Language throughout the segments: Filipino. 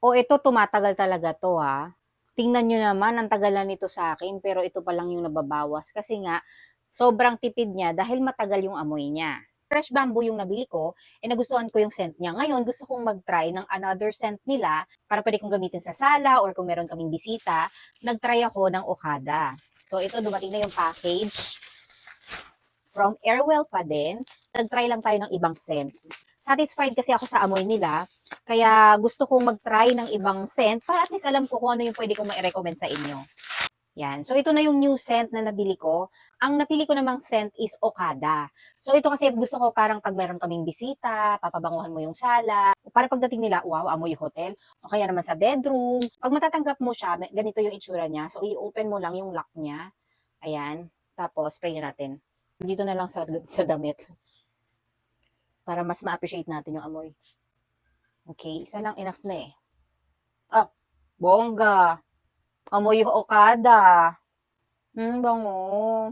O ito tumatagal talaga 'to, ha. Tingnan niyo naman ang tagal na nito sa'kin pero ito pa lang yung nababawas kasi nga sobrang tipid niya dahil matagal yung amoy niya. Fresh bamboo yung nabili ko, nagustuhan ko yung scent niya. Ngayon gusto kong mag-try ng another scent nila para puwede kong gamitin sa sala or kung meron kaming bisita, nag-try ako ng Okada. So ito dumating na yung package from Airwell pa din. Nag-try lang tayo ng ibang scent. Satisfied kasi ako sa amoy nila, kaya gusto kong mag-try ng ibang scent para at least alam ko kung ano yung puwede kong mai-recommend sa inyo. Yan. So, ito na yung new scent na nabili ko. Ang napili ko namang scent is Okada. So, ito kasi gusto ko parang pag meron kaming bisita, papabanguhan mo yung sala, para pagdating nila, wow, amoy hotel. O kaya naman sa bedroom. Pag matatanggap mo siya, ganito yung itsura niya. So, i-open mo lang yung lock niya. Ayan. Tapos, spray na natin. Dito na lang sa damit. Para mas ma-appreciate natin yung amoy. Okay, isa lang enough na eh. Ah, bongga. Amoy yung Okada. Bango.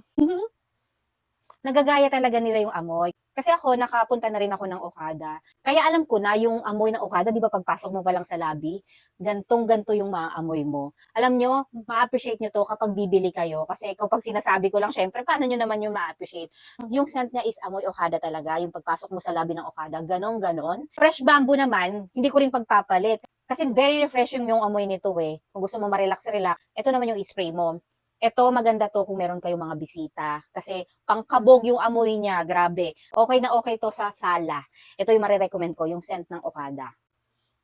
Nagagaya talaga nila yung amoy. Kasi ako, nakapunta na rin ako ng Okada. Kaya alam ko na yung amoy ng Okada, di ba pagpasok mo pa lang sa lobby, gantong-ganto yung maaamoy mo. Alam nyo, ma-appreciate nyo to kapag bibili kayo. Kasi kapag sinasabi ko lang, syempre, paano nyo naman yung ma-appreciate? Yung scent niya is amoy Okada talaga. Yung pagpasok mo sa lobby ng Okada, ganon-ganon. Fresh bamboo naman, hindi ko rin pagpapalit. Kasi very refreshing yung amoy nito eh. Kung gusto mo ma-relax-relax, ito naman yung spray mo. Ito maganda to kung meron kayong mga bisita. Kasi pangkabog yung amoy niya, grabe. Okay na okay to sa sala. Ito yung marirecommend ko, yung scent ng Okada.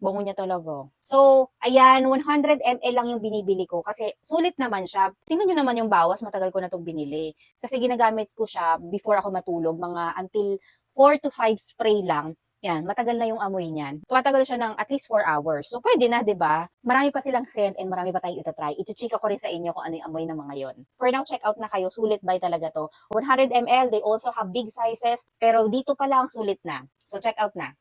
Bango niya talaga. So, ayan, 100 ml lang yung binibili ko kasi sulit naman siya. Tingnan nyo naman yung bawas, matagal ko na itong binili. Kasi ginagamit ko siya before ako matulog, mga until 4 to 5 spray lang. Yan, matagal na yung amoy niyan. Tumatagal siya ng at least 4 hours. So, pwede na, di ba? Marami pa silang scent and marami pa tayong itatry. Ichichika ko rin sa inyo kung ano yung amoy ng mga yon. For now, check out na kayo. Sulit buy talaga to. 100 ml, they also have big sizes. Pero dito pa lang, sulit na. So, check out na.